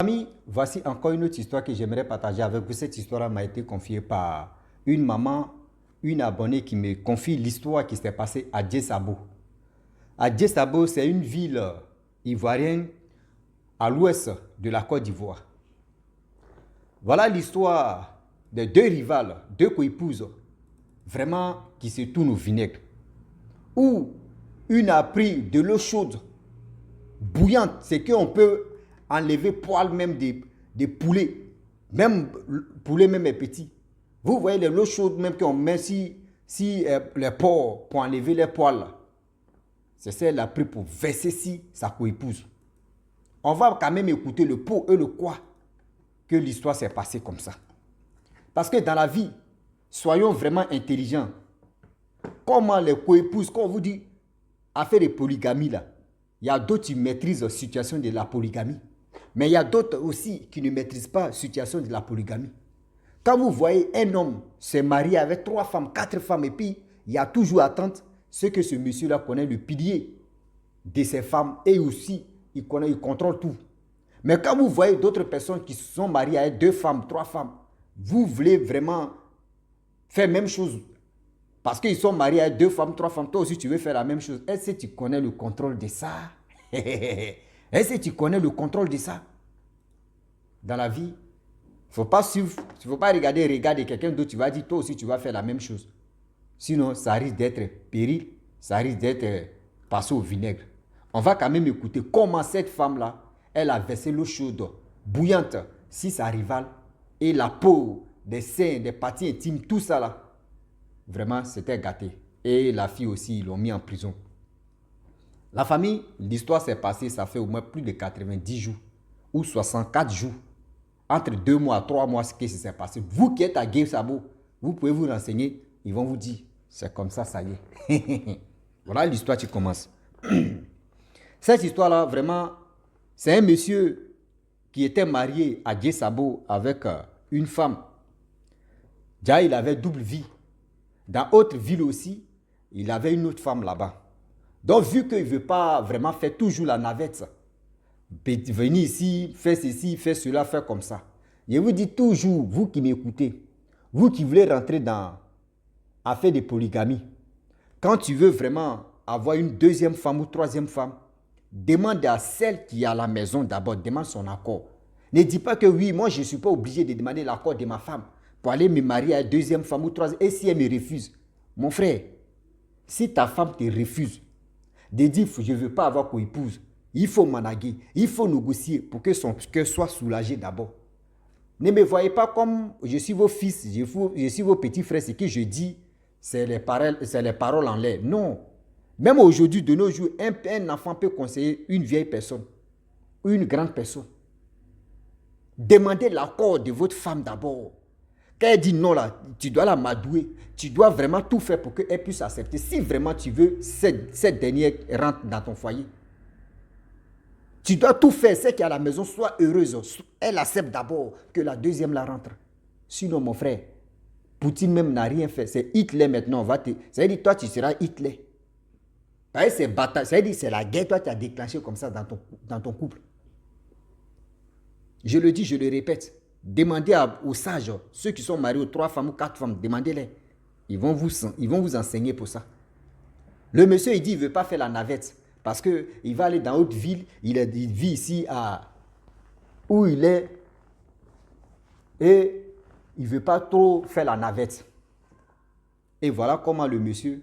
famille, voici encore une autre histoire que j'aimerais partager avec vous. Cette histoire m'a été confiée par une maman, une abonnée qui me confie l'histoire qui s'est passée à Djessabo. À Djessabo, c'est une ville ivoirienne à l'ouest de la Côte d'Ivoire. Voilà l'histoire de deux rivales, deux coépouses, vraiment qui se tournent au vinaigre. Où une a pris de l'eau chaude, bouillante, c'est qu'on peut enlever poil même des poulets, même poulet même est petit. Vous voyez l'eau chaude même qu'on met si les porcs pour enlever les poils. C'est ça qu'elle a pris pour verser si sa coépouse. On va quand même écouter le pour et le quoi que l'histoire s'est passée comme ça. Parce que dans la vie, soyons vraiment intelligents. Comment les coépouses, quand on vous dit affaire de polygamie là, il y a d'autres qui maîtrisent la situation de la polygamie. Mais il y a d'autres aussi qui ne maîtrisent pas la situation de la polygamie. Quand vous voyez un homme se marier avec 3 femmes, 4 femmes, et puis il y a toujours attente, c'est que ce monsieur-là connaît le pilier de ces femmes et aussi il contrôle tout. Mais quand vous voyez d'autres personnes qui se sont mariées avec 2 femmes, 3 femmes, vous voulez vraiment faire la même chose parce qu'ils sont mariés avec 2 femmes, 3 femmes, toi aussi tu veux faire la même chose. Est-ce que tu connais le contrôle de ça? Est-ce que tu connais le contrôle de ça? Dans la vie, il ne faut pas regarder quelqu'un d'autre, tu vas dire toi aussi tu vas faire la même chose. Sinon, ça risque d'être péril, ça risque d'être passé au vinaigre. On va quand même écouter comment cette femme-là, elle a versé l'eau chaude, bouillante, si sa rivale, et la peau, des seins, des parties intimes, tout ça là. Vraiment, c'était gâté. Et la fille aussi, ils l'ont mis en prison. La famille, l'histoire s'est passée, ça fait au moins plus de 90 jours ou 64 jours. Entre 2 mois, 3 mois, ce qui s'est passé. Vous qui êtes à Djessabo, vous pouvez vous renseigner. Ils vont vous dire, c'est comme ça, ça y est. Voilà l'histoire qui commence. Cette histoire-là, vraiment, c'est un monsieur qui était marié à Djessabo avec une femme. Déjà, il avait double vie. Dans autre ville aussi, il avait une autre femme là-bas. Donc, vu qu'il ne veut pas vraiment faire toujours la navette, venir ici, faire ceci, faire cela, faire comme ça. Je vous dis toujours, vous qui m'écoutez, vous qui voulez rentrer dans affaire de polygamie, quand tu veux vraiment avoir une 2e femme ou 3e femme, demande à celle qui est à la maison d'abord, demande son accord. Ne dis pas que oui, moi je ne suis pas obligé de demander l'accord de ma femme pour aller me marier à une 2e femme ou 3e. Et si elle me refuse, mon frère, si ta femme te refuse, de dire je ne veux pas avoir coépouse, il faut managuer, il faut négocier pour que son cœur soit soulagé d'abord. Ne me voyez pas comme je suis vos fils, je suis vos petits frères, ce que je dis, c'est les paroles en l'air. Non. Même aujourd'hui, de nos jours, un enfant peut conseiller une vieille personne ou une grande personne. Demandez l'accord de votre femme d'abord. Quand elle dit non, là, tu dois la madouer. Tu dois vraiment tout faire pour qu'elle puisse accepter. Si vraiment tu veux cette dernière rentre dans ton foyer. Tu dois tout faire, c'est qu'à la maison soit heureuse. Elle accepte d'abord que la 2e la rentre. Sinon, mon frère, Poutine même n'a rien fait. C'est Hitler maintenant. Ça veut dire toi, tu seras Hitler. C'est bataille. Ça veut dire c'est la guerre, toi, tu as déclenché comme ça dans ton couple. Je le dis, je le répète. Demandez aux sages, ceux qui sont mariés aux 3 femmes ou 4 femmes, demandez-les. Ils vont vous enseigner pour ça. Le monsieur, il dit, il ne veut pas faire la navette. Parce qu'il va aller dans une autre ville, il vit ici où il est. Et il ne veut pas trop faire la navette. Et voilà comment le monsieur,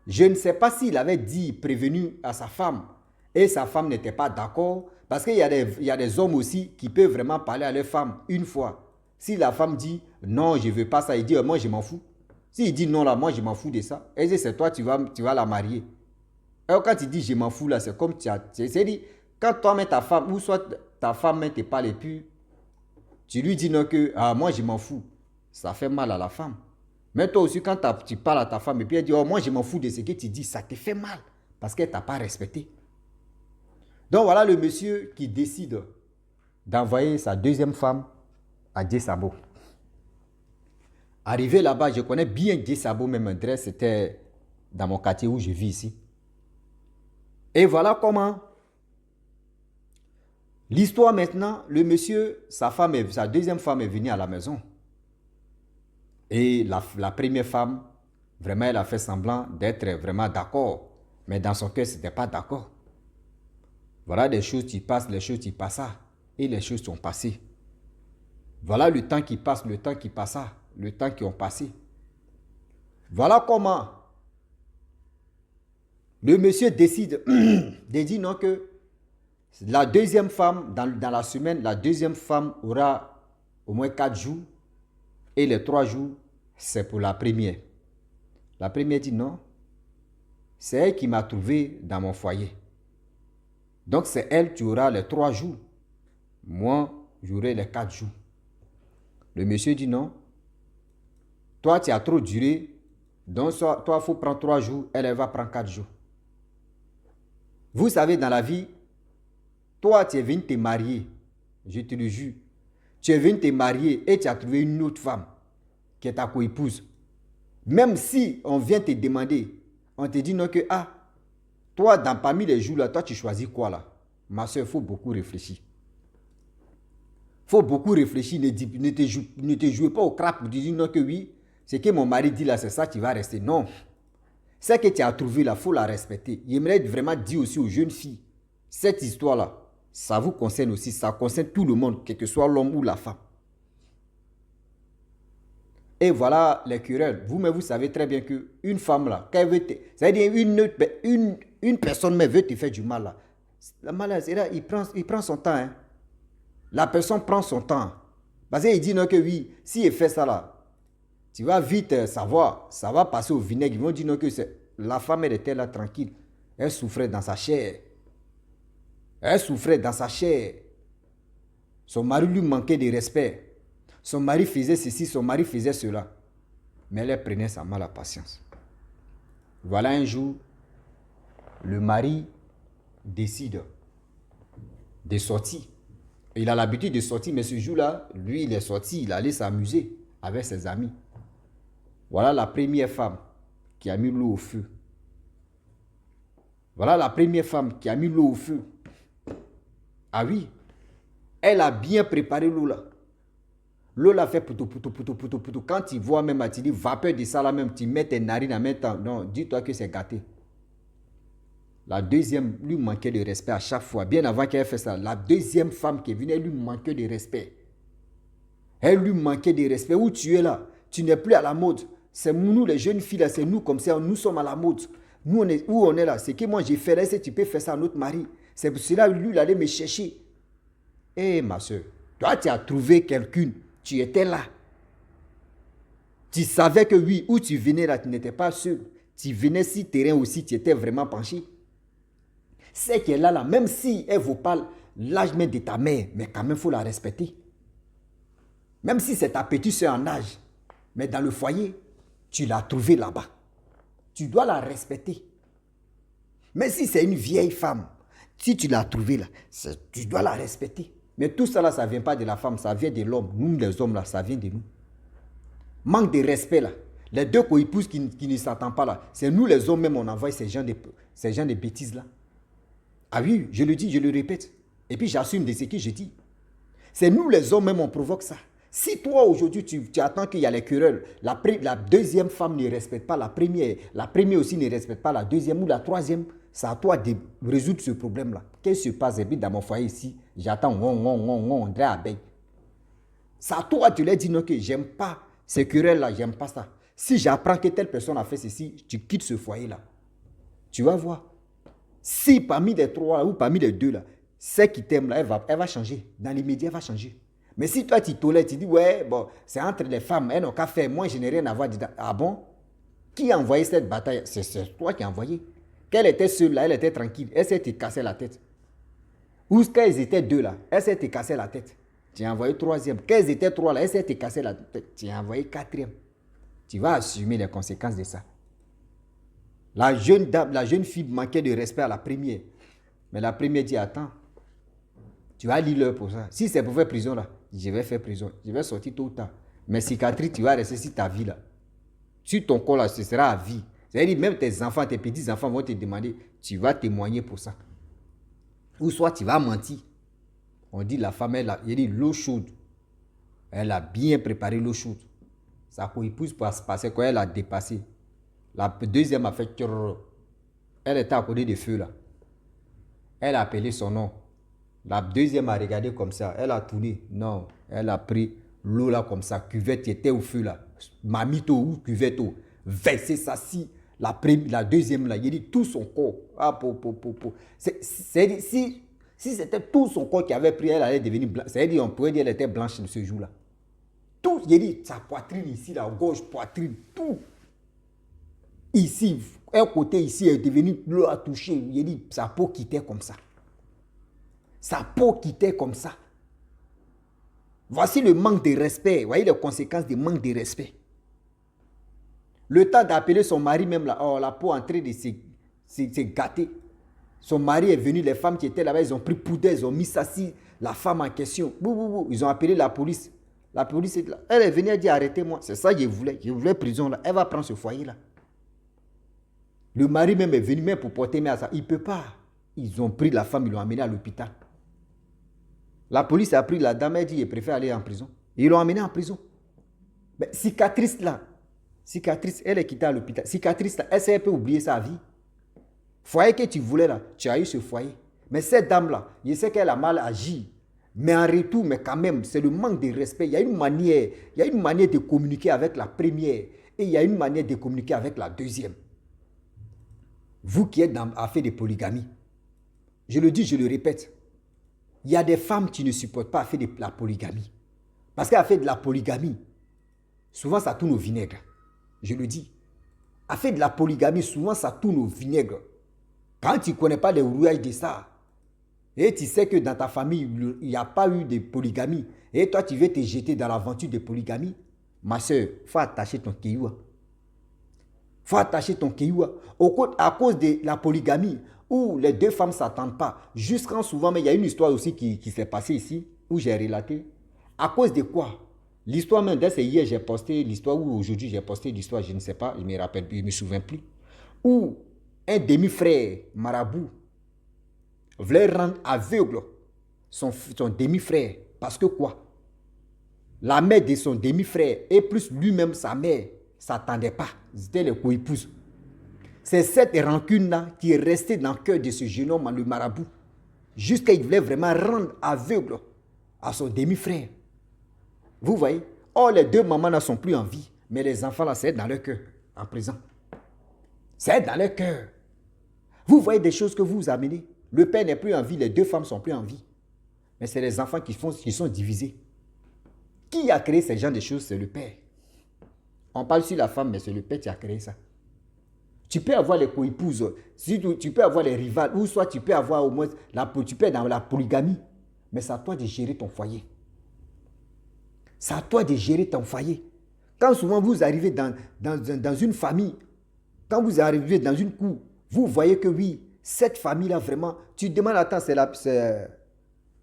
je ne sais pas s'il avait dit, prévenu à sa femme, et sa femme n'était pas d'accord. Parce qu'il y a des hommes aussi qui peuvent vraiment parler à leur femme une fois. Si la femme dit non, je ne veux pas ça, il dit moi je m'en fous. S'il dit non là, moi je m'en fous de ça. Et c'est toi, tu vas la marier. Et quand tu dis je m'en fous là, c'est comme c'est-à-dire, quand toi-même ta femme, ou soit ta femme ne te parle plus, tu lui dis non que moi je m'en fous. Ça fait mal à la femme. Mais toi aussi, quand tu parles à ta femme et puis elle dit moi je m'en fous de ce que tu dis, ça te fait mal. Parce qu'elle ne t'a pas respecté. Donc voilà le monsieur qui décide d'envoyer sa 2e femme à Djessabo. Arrivé là-bas, je connais bien Djessabo, même adresse, c'était dans mon quartier où je vis ici. Et voilà comment L'histoire maintenant, le monsieur, sa deuxième femme est venue à la maison. Et la première femme, vraiment, elle a fait semblant d'être vraiment d'accord. Mais dans son cœur, ce n'était pas d'accord. Voilà des choses qui passent, les choses qui passent. Et les choses sont passées. Voilà le temps qui passe, le temps qui passa, le temps qui ont passé. Voilà comment le monsieur décide de dire non que la deuxième femme, dans la semaine, la deuxième femme aura au moins 4 jours et les 3 jours, c'est pour la première. La première dit non, c'est elle qui m'a trouvé dans mon foyer. Donc c'est elle qui aura les 3 jours. Moi, j'aurai les 4 jours. Le monsieur dit non, toi tu as trop duré, donc toi il faut prendre 3 jours, elle va prendre 4 jours. Vous savez, dans la vie, toi tu es venu te marier, je te le jure, tu es venu te marier et tu as trouvé une autre femme qui est ta co-épouse. Même si on vient te demander, on te dit non que, toi parmi les jours là, toi tu choisis quoi là? Ma soeur, il faut beaucoup réfléchir. Il faut beaucoup réfléchir, ne te jouez pas au crap pour dire non que oui, ce que mon mari dit là, c'est ça qui va rester. Non. Ce que tu as trouvé là, il faut la respecter. J'aimerais vraiment dire aussi aux jeunes filles, cette histoire-là, ça vous concerne aussi, ça concerne tout le monde, quel que soit l'homme ou la femme. Et voilà les querelles. Vous-même, vous savez très bien qu'une femme là, quand elle veut te... C'est-à-dire une personne mais veut te faire du mal là. La malade, c'est là, il prend son temps. Hein. La personne prend son temps. Parce qu'il dit non que oui, si il fait ça là, tu vas vite savoir, ça va passer au vinaigre. Ils vont dire non que la femme, elle était là tranquille. Elle souffrait dans sa chair. Elle souffrait dans sa chair. Son mari lui manquait de respect. Son mari faisait ceci, son mari faisait cela. Mais elle prenait sa mal à patience. Voilà un jour, le mari décide de sortir. Il a l'habitude de sortir, mais ce jour-là, lui, il est sorti, il allait s'amuser avec ses amis. Voilà la première femme qui a mis l'eau au feu. Voilà la première femme qui a mis l'eau au feu. Ah oui, elle a bien préparé l'eau là. L'eau là fait poutou. Quand tu vois même, tu dis vapeur de ça là même, tu mets tes narines en même temps. Non, dis-toi que c'est gâté. La deuxième lui manquait de respect à chaque fois. Bien avant qu'elle fasse ça, la deuxième femme qui est venue, elle lui manquait de respect. Elle lui manquait de respect. Où tu es là? Tu n'es plus à la mode. C'est nous les jeunes filles là, c'est nous comme ça, nous sommes à la mode. Nous où on est là, c'est que moi j'ai fait là, si tu peux faire ça à notre mari. C'est pour cela lui il allait me chercher. Eh ma soeur, toi tu as trouvé quelqu'un, tu étais là. Tu savais que oui, où tu venais là, tu n'étais pas seul. Tu venais si terrain aussi, tu étais vraiment penché. C'est qu'elle est là, même si elle ne vaut pas l'âge même de ta mère, mais quand même il faut la respecter. Même si c'est ta petite soeur en âge, mais dans le foyer, tu l'as trouvée là-bas. Tu dois la respecter. Mais si c'est une vieille femme, si tu l'as trouvée là, tu dois la respecter. Mais tout ça là, ça ne vient pas de la femme, ça vient de l'homme. Nous les hommes là, ça vient de nous. Manque de respect là. Les deux co-épouses qui ne s'entendent pas là, c'est nous les hommes même, on envoie ces gens de bêtises là. Ah oui, je le dis, je le répète. Et puis j'assume de ce que je dis. C'est nous les hommes même, on provoque ça. Si toi aujourd'hui tu attends qu'il y a les querelles, la deuxième femme ne respecte pas la première aussi ne respecte pas la deuxième ou la troisième, c'est à toi de résoudre ce problème-là. Qu'est-ce qui se passe dans mon foyer ici? J'attends, on dirait abeille. C'est à toi de leur dire non que j'aime pas ces querelles-là, j'aime pas ça. Si j'apprends que telle personne a fait ceci, tu quittes ce foyer-là. Tu vas voir. Si parmi les trois ou parmi les deux, là, celle qui t'aime, là, elle va changer. Dans les médias, elle va changer. Mais si toi, tu tolères, tu dis, ouais, bon, c'est entre les femmes, elles n'ont qu'à faire. Moi, je n'ai rien à voir dedans. Ah bon? Qui a envoyé cette bataille? C'est toi qui as envoyé. Qu'elle était seule, là, elle était tranquille. Elle s'est cassée la tête. Ou quand ils étaient deux, là, elle s'est cassée la tête. Tu as envoyé troisième. Quand ils étaient trois, là, elle s'est cassée la tête. Tu as envoyé quatrième. Tu vas assumer les conséquences de ça. La jeune fille manquait de respect à la première. Mais la première dit, attends, tu vas lire l'heure pour ça. Si c'est pour faire prison, là, je vais faire prison. Je vais sortir tôt ou tard. Mais cicatrice, tu vas rester sur ta vie, là. Sur ton corps, là, ce sera à vie. C'est-à-dire, même tes enfants, tes petits-enfants vont te demander, tu vas témoigner pour ça. Ou soit tu vas mentir. On dit la femme, il dit l'eau chaude. Elle a bien préparé l'eau chaude. Sa co-épouse passait quand elle a dépassé. La deuxième a fait... Elle était à côté du feu là. Elle a appelé son nom. La deuxième a regardé comme ça. Elle a tourné. Non, elle a pris l'eau là comme ça. Cuvette qui était au feu là. Mamito ou cuvette. Versé ça si. La deuxième là, il dit tout son corps. Ah, si c'était tout son corps qui avait pris, elle allait devenir blanche. C'est-à-dire on pourrait dire qu'elle était blanche ce jour-là. Tout, il dit sa poitrine ici, la gauche, poitrine, tout. Ici, un côté ici est devenu, l'eau a touché. Il dit sa peau quittait comme ça. Sa peau quittait comme ça. Voici le manque de respect. Vous voyez les conséquences du manque de respect. Le temps d'appeler son mari même là, oh, la peau en train de se gâter. Son mari est venu, les femmes qui étaient là-bas, ils ont pris poudre, ils ont mis ça si la femme en question. Ils ont appelé la police. La police est là. Elle est venue, elle dit arrêtez-moi. C'est ça que je voulais. Je voulais prison là. Elle va prendre ce foyer là. Le mari même est venu même pour porter main à ça. Il ne peut pas. Ils ont pris la femme, ils l'ont amenée à l'hôpital. La police a pris la dame, elle dit, je préfère aller en prison. Ils l'ont amenée en prison. Mais cicatrice là, elle est quittée à l'hôpital. Cicatrice là, elle peut oublier sa vie. Foyer que tu voulais là, tu as eu ce foyer. Mais cette dame là, je sais qu'elle a mal agi. Mais en retour, mais quand même, c'est le manque de respect. Il y a une manière de communiquer avec la première. Et il y a une manière de communiquer avec la deuxième. Vous qui êtes dans affaire de polygamie, je le dis, je le répète, il y a des femmes qui ne supportent pas faire de la polygamie. Parce qu'à faire de la polygamie, souvent ça tourne au vinaigre. Je le dis. À faire de la polygamie, souvent ça tourne au vinaigre. Quand tu ne connais pas les rouages de ça, et tu sais que dans ta famille, il n'y a pas eu de polygamie, et toi tu veux te jeter dans l'aventure de polygamie, ma soeur, il faut attacher ton kéioua. Il faut attacher ton kéioua. À cause de la polygamie, où les deux femmes ne s'attendent pas, jusqu'en souvent, mais il y a une histoire aussi qui s'est passée ici, où j'ai relaté. À cause de quoi? L'histoire même, c'est hier j'ai posté l'histoire, ou aujourd'hui j'ai posté l'histoire, je ne sais pas, je ne me rappelle plus, je ne me souviens plus. Où un demi-frère marabout voulait rendre aveugle son demi-frère. Parce que quoi? La mère de son demi-frère et plus lui-même sa mère ne s'attendaient pas. C'était les co-épouses. C'est cette rancune-là qui est restée dans le cœur de ce jeune homme, le marabout. Jusqu'à qu'il voulait vraiment rendre aveugle à son demi-frère. Vous voyez? Oh, les deux mamans ne sont plus en vie. Mais les enfants là, c'est dans leur cœur, en présent. C'est dans leur cœur. Vous voyez des choses que vous amenez. Le père n'est plus en vie, les deux femmes ne sont plus en vie. Mais c'est les enfants qui sont divisés. Qui a créé ce genre de choses? C'est le père. On parle sur la femme, mais c'est le père qui a créé ça. Tu peux avoir les co-épouses, tu peux avoir les rivales, ou soit tu peux avoir au moins, tu peux être dans la polygamie. Mais c'est à toi de gérer ton foyer. C'est à toi de gérer ton foyer. Quand souvent vous arrivez dans une famille, quand vous arrivez dans une cour, vous voyez que oui, cette famille-là vraiment, tu te demandes, attends, c'est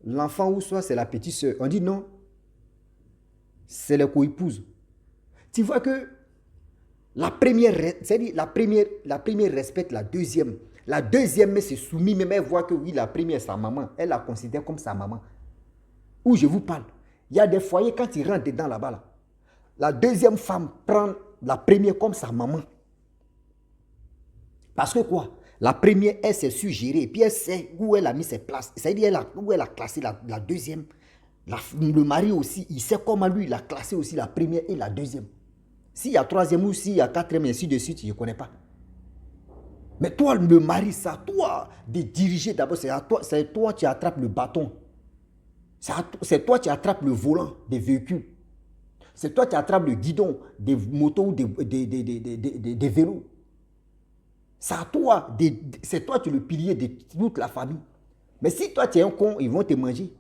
l'enfant ou soit c'est la petite soeur. On dit non, c'est les co-épouses. Tu vois que la première respecte la deuxième. La deuxième se soumet, même elle voit que oui, la première est sa maman. Elle la considère comme sa maman. Où je vous parle. Il y a des foyers, quand tu rentres dedans là-bas, là, la deuxième femme prend la première comme sa maman. Parce que quoi? La première, elle s'est suggérée, puis elle sait où elle a mis ses places. C'est-à-dire où elle a classé la deuxième. Le mari aussi, il sait comment lui, il a classé aussi la première et la deuxième. S'il y a troisième ou s'il y a quatrième, et ainsi de suite, je ne connais pas. Mais toi, le mari, c'est à toi de diriger d'abord. C'est toi qui attrapes le bâton. C'est toi qui attrapes le volant des véhicules. C'est toi qui attrapes le guidon des motos ou des vélos. C'est toi qui es le pilier de toute la famille. Mais si toi tu es un con, ils vont te manger.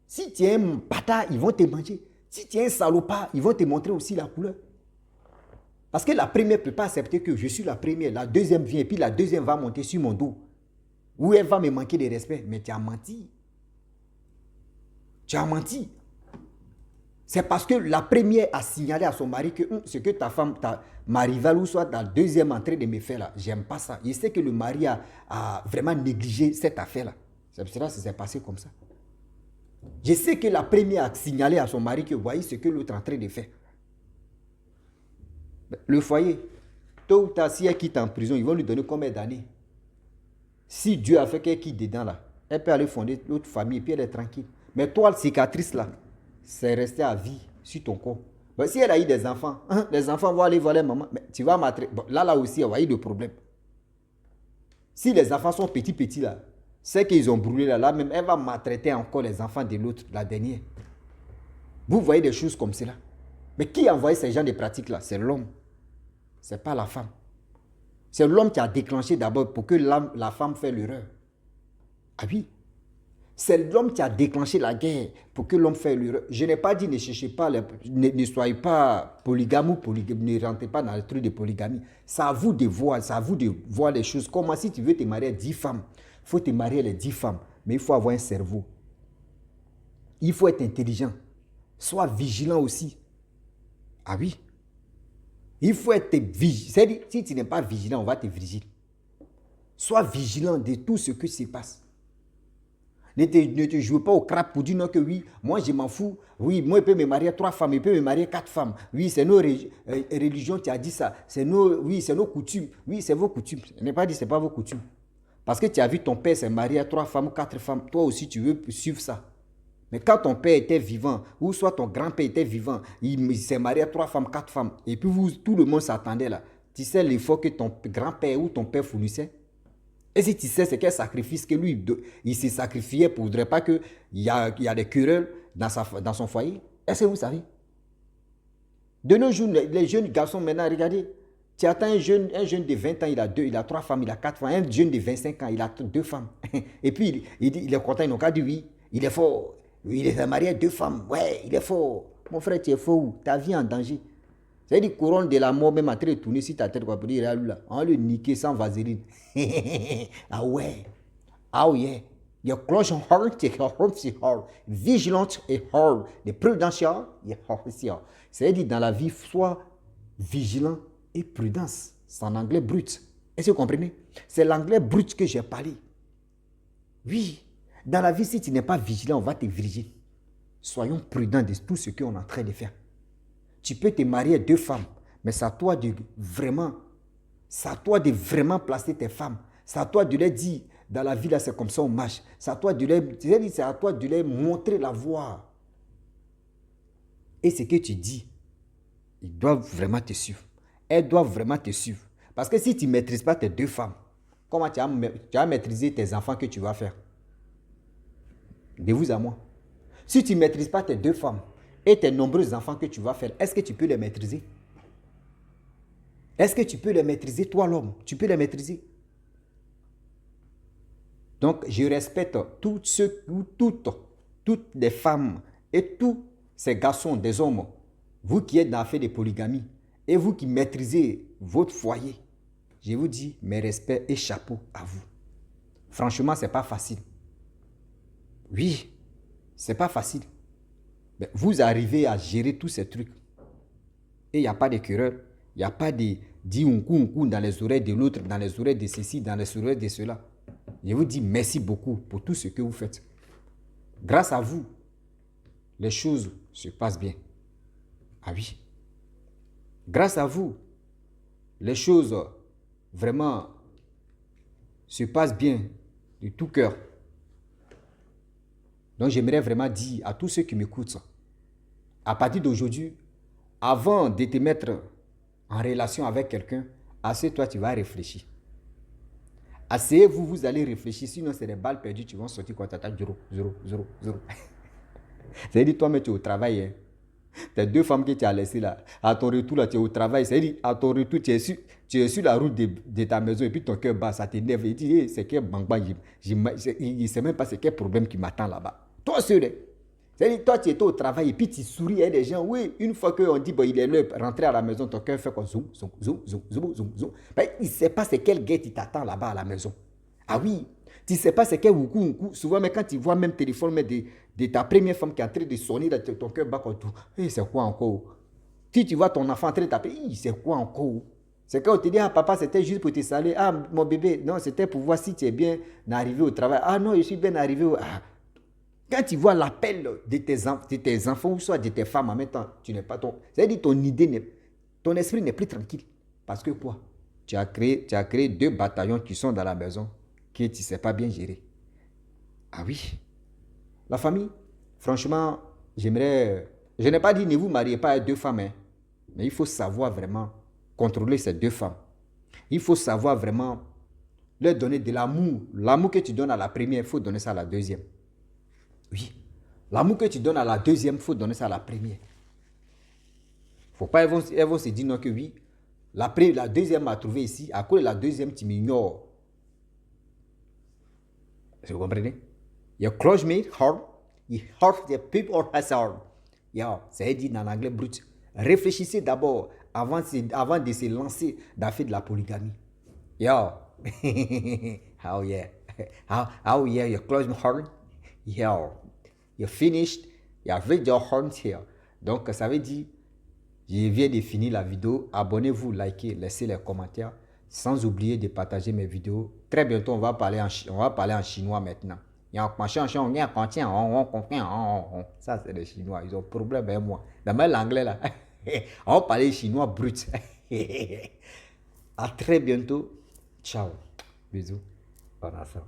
Si tu es un bâtard, ils vont te manger. Si tu es un salopard, ils vont te montrer aussi la couleur. Parce que la première ne peut pas accepter que je suis la première. La deuxième vient et puis la deuxième va monter sur mon dos. Ou elle va me manquer de respect. Mais tu as menti. Tu as menti. C'est parce que la première a signalé à son mari que ce que ta femme, ma rivale ou soit la deuxième entrée de me faire là, j'aime pas ça. Il sait que le mari a vraiment négligé cette affaire-là. C'est pour cela que ça s'est passé comme ça. Je sais que la première a signalé à son mari que voyez ce que l'autre est en train de faire. Le foyer, tôt ou tard, si elle quitte en prison, ils vont lui donner combien d'années? Si Dieu a fait qu'elle quitte dedans là, elle peut aller fonder l'autre famille et puis elle est tranquille. Mais toi, la cicatrice là, c'est resté à vie sur ton corps. Bon, si elle a eu des enfants, hein, les enfants vont aller voir les mamans, mais tu vas maltraiter. Bon, là aussi, elle va y avoir des problèmes. Si les enfants sont petits là, c'est qu'ils ont brûlé là même, elle va maltraiter encore les enfants de l'autre, la dernière. Vous voyez des choses comme cela. Mais qui a envoyé ces gens de pratiques là? C'est l'homme. C'est pas la femme. C'est l'homme qui a déclenché d'abord pour que la femme fasse l'erreur. Ah oui. C'est l'homme qui a déclenché la guerre pour que l'homme fasse l'erreur. Je n'ai pas dit ne cherchez pas, ne soyez pas polygame ou polygame, ne rentrez pas dans le truc de polygamie. C'est à vous de voir, c'est à vous de voir les choses. Comment si tu veux te marier à 10 femmes, il faut te marier les 10 femmes, mais il faut avoir un cerveau. Il faut être intelligent. Sois vigilant aussi. Ah oui. Il faut être vigilant. C'est-à-dire, si tu n'es pas vigilant, on va te vigiler. Sois vigilant de tout ce qui se passe. Ne te joue pas au crap pour dire non que oui, moi je m'en fous. Oui, moi je peux me marier à 3 femmes, je peux me marier à 4 femmes. Oui, c'est nos religions qui a dit ça. Oui, c'est nos coutumes. Oui, c'est vos coutumes. Je n'ai pas dit que ce n'est pas vos coutumes. Parce que tu as vu ton père s'est marié à 3 femmes ou 4 femmes. Toi aussi, tu veux suivre ça. Mais quand ton père était vivant, ou soit ton grand-père était vivant, il s'est marié à 3 femmes, 4 femmes, et puis tout le monde s'attendait là. Tu sais l'effort que ton grand-père ou ton père fournissait? Et si tu sais c'est quel sacrifice que lui, il s'est sacrifié pour ne pas qu'il y a des querelles dans son foyer? Est-ce que vous savez? De nos jours, les jeunes garçons maintenant, regardez, tu attends un jeune de 20 ans, il a 3 femmes, il a 4 femmes. Un jeune de 25 ans, il a 2 femmes. Et puis, il est content, il n'a qu'à dire oui, il est fort. Il est marié à 2 femmes. Ouais, il est fort. Mon frère, tu es faux. Ta vie est en danger. C'est-à-dire, couronne de la mort, même en train de tourner sur ta tête, quoi, pour dire, là, on va le niquer sans vaseline. Ah ouais. Ah yeah. Your close heart, your heart is hard. Vigilant et hard. The prudential, your heart is hard. C'est-à-dire, dans la vie, sois vigilant et prudence. C'est en anglais brut. Est-ce que vous comprenez? C'est l'anglais brut que j'ai parlé. Oui. Dans la vie, si tu n'es pas vigilant, on va te vigiler. Soyons prudents de tout ce qu'on est en train de faire. Tu peux te marier à 2 femmes, mais c'est à toi de vraiment placer tes femmes. C'est à toi de leur dire, dans la vie là, c'est comme ça on marche. C'est à toi de leur montrer la voie. Et ce que tu dis, ils doivent vraiment te suivre. Elles doivent vraiment te suivre. Parce que si tu ne maîtrises pas tes 2 femmes, comment tu vas maîtriser tes enfants que tu vas faire? De vous à moi. Si tu ne maîtrises pas tes 2 femmes et tes nombreux enfants que tu vas faire, est-ce que tu peux les maîtriser? Est-ce que tu peux les maîtriser, toi l'homme? Tu peux les maîtriser? Donc, je respecte toutes les femmes et tous ces garçons, des hommes, vous qui êtes dans l'affaire de polygamie et vous qui maîtrisez votre foyer, je vous dis mes respects et chapeau à vous. Franchement, ce n'est pas facile. Oui, c'est pas facile. Mais vous arrivez à gérer tous ces trucs. Et il n'y a pas de querelle. Il n'y a pas de dit un coup dans les oreilles de l'autre, dans les oreilles de ceci, dans les oreilles de cela. Je vous dis merci beaucoup pour tout ce que vous faites. Grâce à vous, les choses se passent bien. Ah oui. Grâce à vous, les choses vraiment se passent bien de tout cœur. Donc, j'aimerais vraiment dire à tous ceux qui m'écoutent, à partir d'aujourd'hui, avant de te mettre en relation avec quelqu'un, assieds-toi, tu vas réfléchir. Asseyez-vous, vous allez réfléchir, sinon c'est des balles perdues, tu vas sortir quand tu attends 0. C'est-à-dire, toi-même, tu es au travail. Hein. Tes 2 femmes que tu as laissées là, à ton retour, là, tu es au travail. C'est-à-dire, à ton retour, tu es sur la route de ta maison et puis ton cœur bat, ça t'énerve. Il dit, hey, c'est quel bang-bang, il ne sait même pas c'est quel problème qui m'attend là-bas. Toi seul, c'est-à-dire, toi, tu étais au travail et puis tu souris à des gens. Oui, une fois qu'on dit, bon, il est l'heure, rentrer à la maison, ton cœur fait quoi? Zoom. Ben, il ne sait pas c'est quel gars qui t'attend là-bas à la maison. Ah oui, tu ne sais pas c'est quel oukou. Souvent, mais quand tu vois même téléphone mais de ta première femme qui est en train de sonner, là, ton cœur bat comme tout. Hey, c'est quoi encore? Si tu vois ton enfant en train de taper, c'est quoi encore? C'est quand on te dit, ah papa, c'était juste pour te saluer. Ah, mon bébé, non, c'était pour voir si tu es bien arrivé au travail. Ah non, je suis bien arrivé. Ah. Quand tu vois l'appel de tes enfants ou soit de tes femmes en même temps, tu n'es pas ton... C'est-à-dire ton idée, ton esprit n'est plus tranquille. Parce que quoi? Tu as créé 2 bataillons qui sont dans la maison que tu ne sais pas bien gérer. Ah oui. La famille, franchement, j'aimerais... Je n'ai pas dit ne vous mariez pas avec 2 femmes, hein, mais il faut savoir vraiment contrôler ces 2 femmes. Il faut savoir vraiment leur donner de l'amour. L'amour que tu donnes à la première, il faut donner ça à la deuxième. Oui. L'amour que tu donnes à la deuxième, il faut donner ça à la première. Faut pas, elles vont se dire non que oui, la deuxième m'a trouvé ici, à cause de la deuxième, tu m'ignores. Vous comprenez? Your close mate hard, you hurt the people has hard. Yeah, c'est dit en anglais brut. Réfléchissez d'abord avant de se lancer dans faire de la polygamie. Yo, how yeah, how yeah, your close hard, yeah, you're finished, you have read your horns here. Donc ça veut dire, je viens de finir la vidéo. Abonnez-vous, likez, laissez les commentaires. Sans oublier de partager mes vidéos. Très bientôt, on va parler en chinois maintenant. Ça, c'est les Chinois. Ils ont problème avec moi. Dans l'anglais, là, on va parler chinois brut. À très bientôt. Ciao. Bisous. Bon, ça.